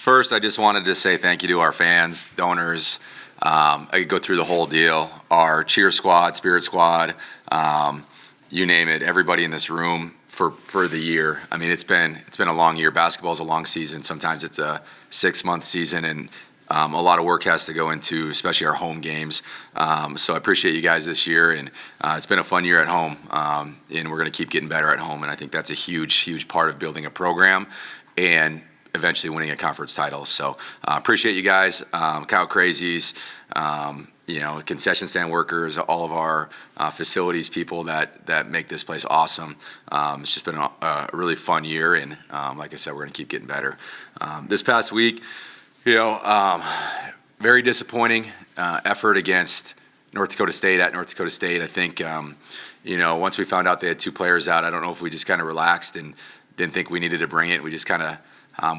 First, I just wanted to say thank you to our fans, donors. I could go through the whole deal. Our cheer squad, spirit squad, you name it. Everybody in this room for the year. I mean, it's been a long year. Basketball is a long season. Sometimes it's a 6-month season, and a lot of work has to go into, especially our home games. So I appreciate you guys this year, and it's been a fun year at home, and we're going to keep getting better at home. And I think that's a huge part of building a program and eventually winning a conference title. So appreciate you guys, Cow Crazies, concession stand workers, all of our facilities people that make this place awesome. It's just been a really fun year, and like I said, we're going to keep getting better. This past week, very disappointing effort against North Dakota State at North Dakota State. I think, once we found out they had 2 players out, I don't know if we just kind of relaxed and didn't think we needed to bring it. We just kind of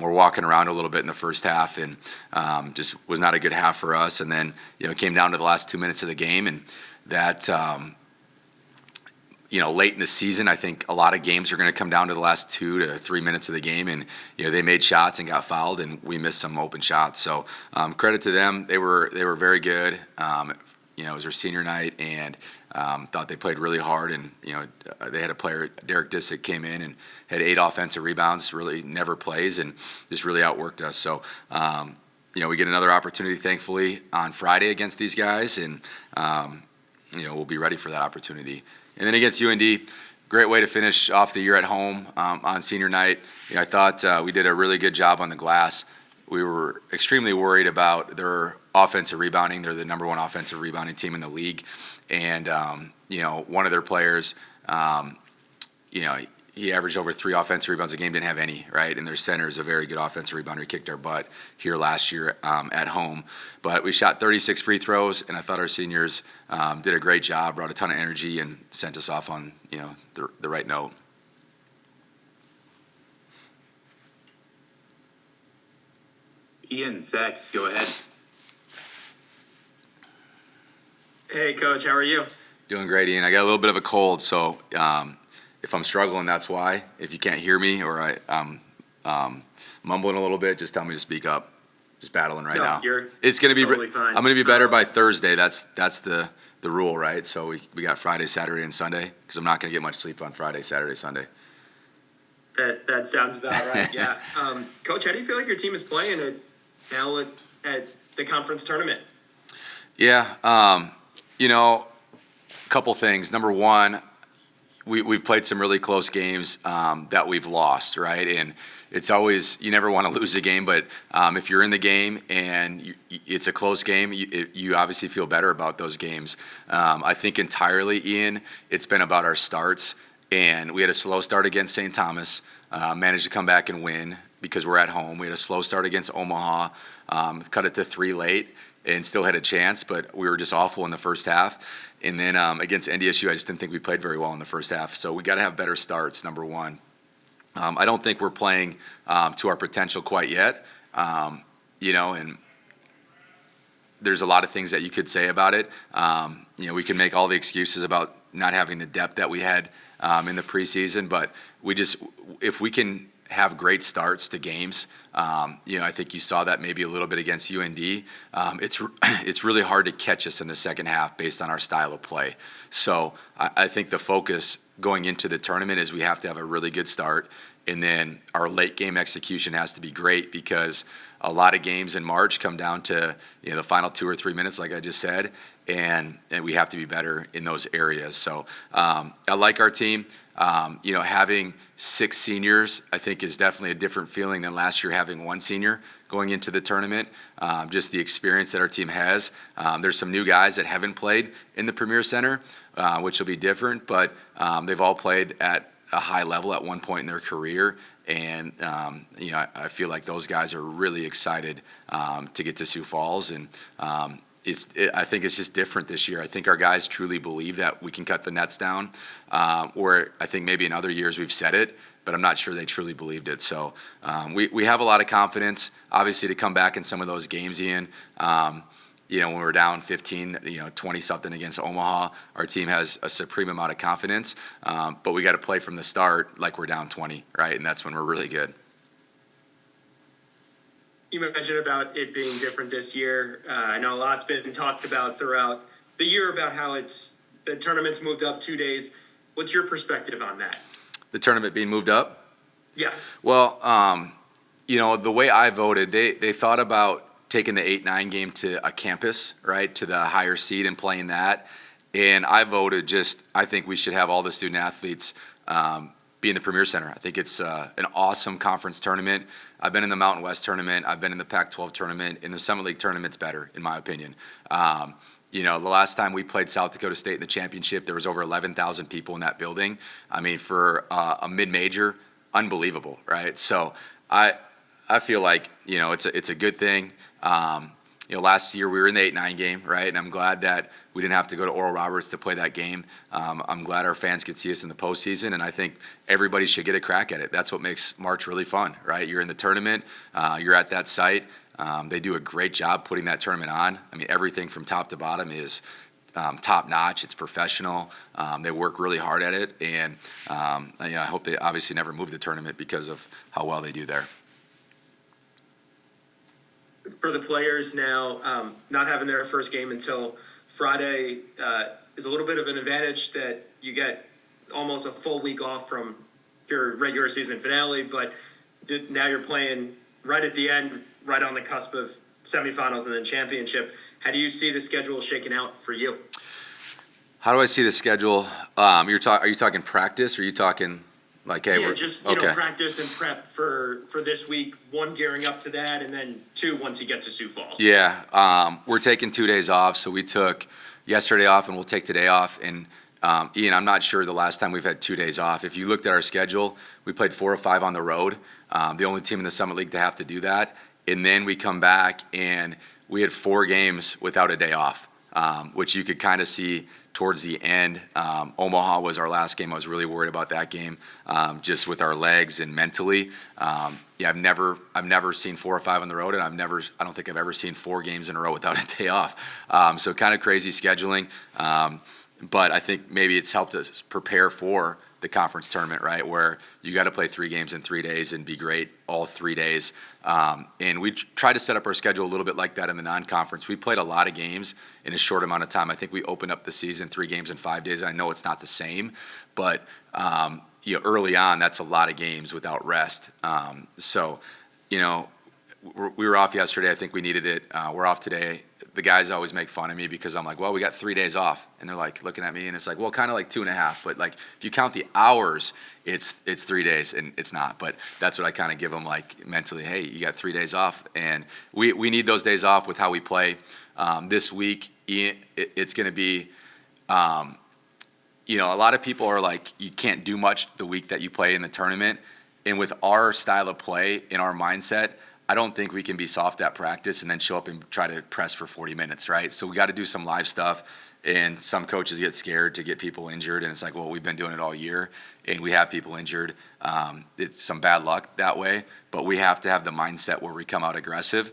were walking around a little bit in the first half, and just was not a good half for us. And then, it came down to the last 2 minutes of the game, and that, late in the season, I think a lot of games are going to come down to the last 2 to 3 minutes of the game, and they made shots and got fouled, and we missed some open shots. So credit to them; they were very good. It was their senior night, and thought they played really hard. And they had a player, Derek Disick, came in and had 8 offensive rebounds. Really never plays, and just really outworked us. So we get another opportunity, thankfully, on Friday against these guys, and we'll be ready for that opportunity. And then against UND, great way to finish off the year at home on senior night. I thought we did a really good job on the glass. We were extremely worried about their offensive rebounding. They're the number 1 offensive rebounding team in the league. And, one of their players, he averaged over 3 offensive rebounds a game, didn't have any, right? And their center is a very good offensive rebounder. He kicked our butt here last year at home. But we shot 36 free throws, and I thought our seniors did a great job, brought a ton of energy, and sent us off on, the right note. Ian Sachs, go ahead. Hey, Coach, how are you? Doing great, Ian. I got a little bit of a cold, so if I'm struggling, that's why. If you can't hear me or I'm mumbling a little bit, just tell me to speak up. Just battling right now. It's going to be totally fine. I'm going to be better by Thursday. That's the rule, right? So we got Friday, Saturday, and Sunday, because I'm not going to get much sleep on Friday, Saturday, Sunday. That sounds about right. Yeah. Coach, how do you feel like your team is playing at the conference tournament? Yeah. Couple things. Number one, we've played some really close games that we've lost, right? And it's always, you never want to lose a game, but if you're in the game and it's a close game, you obviously feel better about those games. I think entirely, Ian, it's been about our starts. And we had a slow start against St. Thomas, managed to come back and win because we're at home. We had a slow start against Omaha, cut it to 3 late, and still had a chance, but we were just awful in the first half. And then against NDSU, I just didn't think we played very well in the first half. So we got to have better starts, number one. I don't think we're playing to our potential quite yet, and there's a lot of things that you could say about it. We can make all the excuses about not having the depth that we had in the preseason, but if we can have great starts to games, I think you saw that maybe a little bit against UND. It's really hard to catch us in the second half based on our style of play. So I think the focus going into the tournament is we have to have a really good start, and then our late game execution has to be great, because a lot of games in March come down to the final 2 or 3 minutes, like I just said, and we have to be better in those areas. So I like our team. Having 6 seniors, I think, is definitely a different feeling than last year having 1 senior going into the tournament. Just the experience that our team has. There's some new guys that haven't played in the Premier Center, which will be different, but they've all played at a high level at one point in their career. And, I feel like those guys are really excited to get to Sioux Falls. And I think it's just different this year. I think our guys truly believe that we can cut the nets down, where I think maybe in other years we've said it, but I'm not sure they truly believed it. So we have a lot of confidence, obviously, to come back in some of those games, Ian. When we're down 15, 20-something against Omaha, our team has a supreme amount of confidence, but we got to play from the start like we're down 20, right? And that's when we're really good. you mentioned about it being different this year. I know a lot's been talked about throughout the year about how the tournament's moved up 2 days. What's your perspective on that? The tournament being moved up? Yeah. Well, the way I voted, they thought about taking the 8-9 game to a campus, right, to the higher seed and playing that. And I voted I think we should have all the student athletes be in the Premier Center. I think it's an awesome conference tournament. I've been in the Mountain West tournament. I've been in the Pac-12 tournament. And the Summit League tournament's better, in my opinion. The last time we played South Dakota State in the championship, there was over 11,000 people in that building. I mean, for a mid-major, unbelievable, right? So I feel like, it's a good thing. Last year we were in the 8-9 game, right? And I'm glad that we didn't have to go to Oral Roberts to play that game. I'm glad our fans could see us in the postseason, and I think everybody should get a crack at it. That's what makes March really fun, right? You're in the tournament, you're at that site. They do a great job putting that tournament on. I mean, everything from top to bottom is top notch. It's professional. They work really hard at it, and I hope they obviously never move the tournament because of how well they do there. For the players now, not having their first game until Friday is a little bit of an advantage that you get almost a full week off from your regular season finale, but now you're playing right at the end, right on the cusp of semifinals and then championship. How do you see the schedule shaking out for you? How do I see the schedule? Are you talking practice, or are you talking like, hey, practice and prep for this week, one gearing up to that, and then two once you get to Sioux Falls? Yeah, we're taking 2 days off, so we took yesterday off and we'll take today off. And Ian, I'm not sure the last time we've had 2 days off. If you looked at our schedule, we played 4 or 5 on the road, the only team in the Summit League to have to do that. And then we come back and we had 4 games without a day off, which you could kind of see towards the end. Omaha was our last game. I was really worried about that game, just with our legs and mentally. I've never seen 4 or 5 on the road, and I don't think I've ever seen 4 games in a row without a day off. So kind of crazy scheduling, but I think maybe it's helped us prepare for the conference tournament, right, where you got to play 3 games in 3 days and be great all 3 days. And we try to set up our schedule a little bit like that in the non-conference. We played a lot of games in a short amount of time. I think we opened up the season 3 games in 5 days. I know it's not the same, but early on, that's a lot of games without rest. We were off yesterday. I think we needed it. We're off today. The guys always make fun of me because I'm like, well, we got 3 days off. And they're like looking at me, and it's like, well, kind of like 2.5. But like, if you count the hours, it's 3 days, and it's not. But that's what I kind of give them, like, mentally. Hey, you got 3 days off. And we need those days off with how we play. This week, it's going to be, a lot of people are like, you can't do much the week that you play in the tournament. And with our style of play in our mindset, I don't think we can be soft at practice and then show up and try to press for 40 minutes, right? So we got to do some live stuff, and some coaches get scared to get people injured, and it's like, well, we've been doing it all year, and we have people injured. It's some bad luck that way, but we have to have the mindset where we come out aggressive,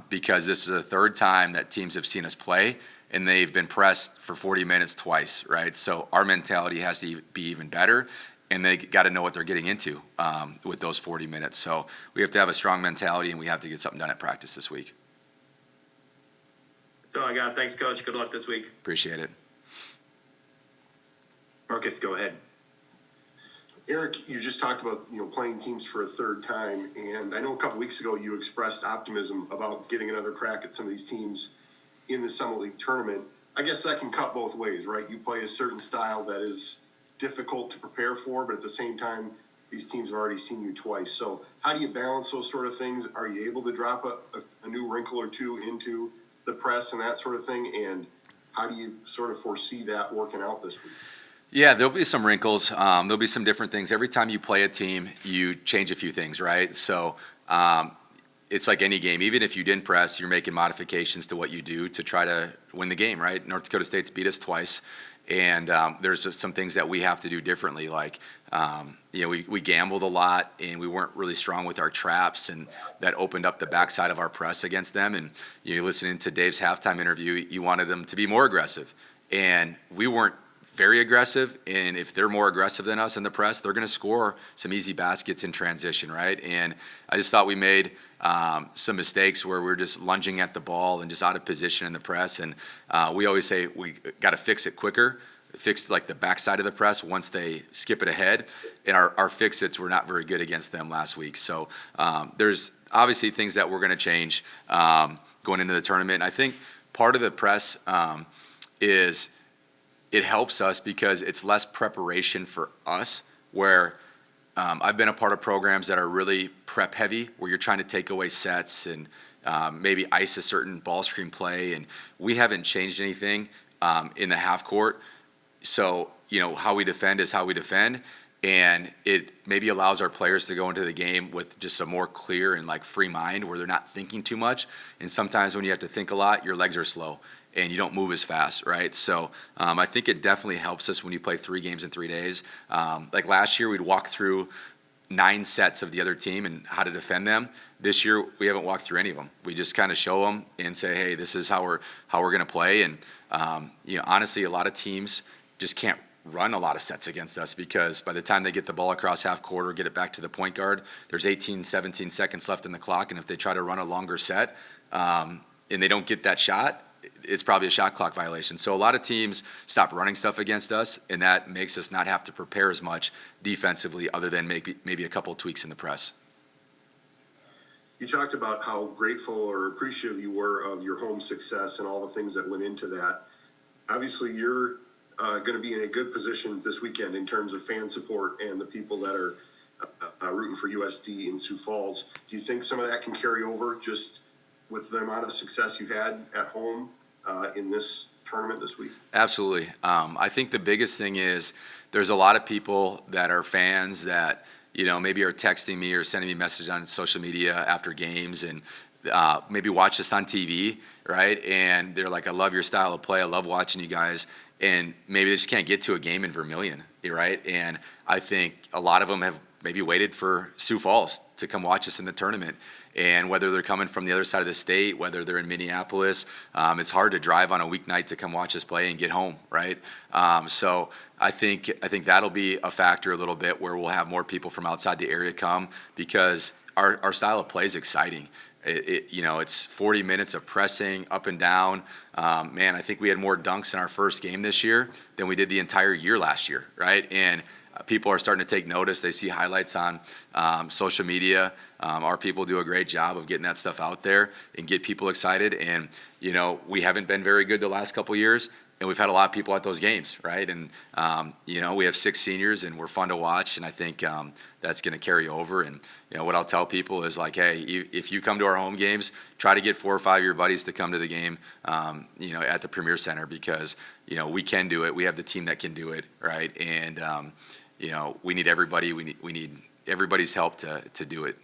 because this is the 3rd time that teams have seen us play, and they've been pressed for 40 minutes twice, right? So our mentality has to be even better, and they got to know what they're getting into with those 40 minutes. So we have to have a strong mentality, and we have to get something done at practice this week. That's all I got. Thanks, Coach. Good luck this week. Appreciate it. Marcus, go ahead. Eric, you just talked about playing teams for a 3rd time, and I know a couple weeks ago you expressed optimism about getting another crack at some of these teams in the Summit League tournament. I guess that can cut both ways, right? You play a certain style that is difficult to prepare for, but at the same time, these teams have already seen you twice. So how do you balance those sort of things? Are you able to drop a new wrinkle or two into the press and that sort of thing? And how do you sort of foresee that working out this week? Yeah, there'll be some wrinkles. There'll be some different things. Every time you play a team, you change a few things, right? So it's like any game. Even if you didn't press, you're making modifications to what you do to try to win the game, right? North Dakota State's beat us twice. And there's just some things that we have to do differently. Like, we gambled a lot, and we weren't really strong with our traps, and that opened up the backside of our press against them. And listening to Dave's halftime interview, you wanted them to be more aggressive. And we weren't very aggressive, and if they're more aggressive than us in the press, they're going to score some easy baskets in transition, right? And I just thought we made some mistakes where we're just lunging at the ball and just out of position in the press. And we always say we got to fix it quicker, fix like the backside of the press once they skip it ahead. And our fix-its were not very good against them last week. So there's obviously things that we're going to change going into the tournament. And I think part of the press is it helps us because it's less preparation for us, where I've been a part of programs that are really prep heavy, where you're trying to take away sets and maybe ice a certain ball screen play, and we haven't changed anything in the half court. So, how we defend is how we defend, and it maybe allows our players to go into the game with just a more clear and like free mind where they're not thinking too much. And sometimes when you have to think a lot, your legs are slow and you don't move as fast, right? So I think it definitely helps us when you play 3 games in 3 days. Like last year, we'd walk through 9 sets of the other team and how to defend them. This year, we haven't walked through any of them. We just kind of show them and say, hey, this is how we're going to play. And honestly, a lot of teams just can't run a lot of sets against us because by the time they get the ball across half court or get it back to the point guard, there's 18, 17 seconds left in the clock. And if they try to run a longer set and they don't get that shot, it's probably a shot clock violation. So a lot of teams stop running stuff against us, and that makes us not have to prepare as much defensively other than maybe a couple of tweaks in the press. You talked about how grateful or appreciative you were of your home success and all the things that went into that. Obviously, you're going to be in a good position this weekend in terms of fan support and the people that are rooting for USD in Sioux Falls. Do you think some of that can carry over just with the amount of success you had at home in this tournament this week? Absolutely. I think the biggest thing is there's a lot of people that are fans that, maybe are texting me or sending me messages on social media after games and maybe watch us on TV, right? And they're like, I love your style of play. I love watching you guys. And maybe they just can't get to a game in Vermilion, right? And I think a lot of them have maybe waited for Sioux Falls to come watch us in the tournament. And whether they're coming from the other side of the state, whether they're in Minneapolis, it's hard to drive on a weeknight to come watch us play and get home, right? So I think that'll be a factor a little bit where we'll have more people from outside the area come because our style of play is exciting. It's 40 minutes of pressing up and down. Man, I think we had more dunks in our first game this year than we did the entire year last year, right? And people are starting to take notice. They see highlights on social media. Our people do a great job of getting that stuff out there and get people excited. And, we haven't been very good the last couple of years, and we've had a lot of people at those games, right? And, we have 6 seniors, and we're fun to watch, and I think that's going to carry over. And, what I'll tell people is like, hey, if you come to our home games, try to get 4 or 5 of your buddies to come to the game, at the Premier Center because, we can do it. We have the team that can do it, right? And, we need everybody. We need everybody's help to do it.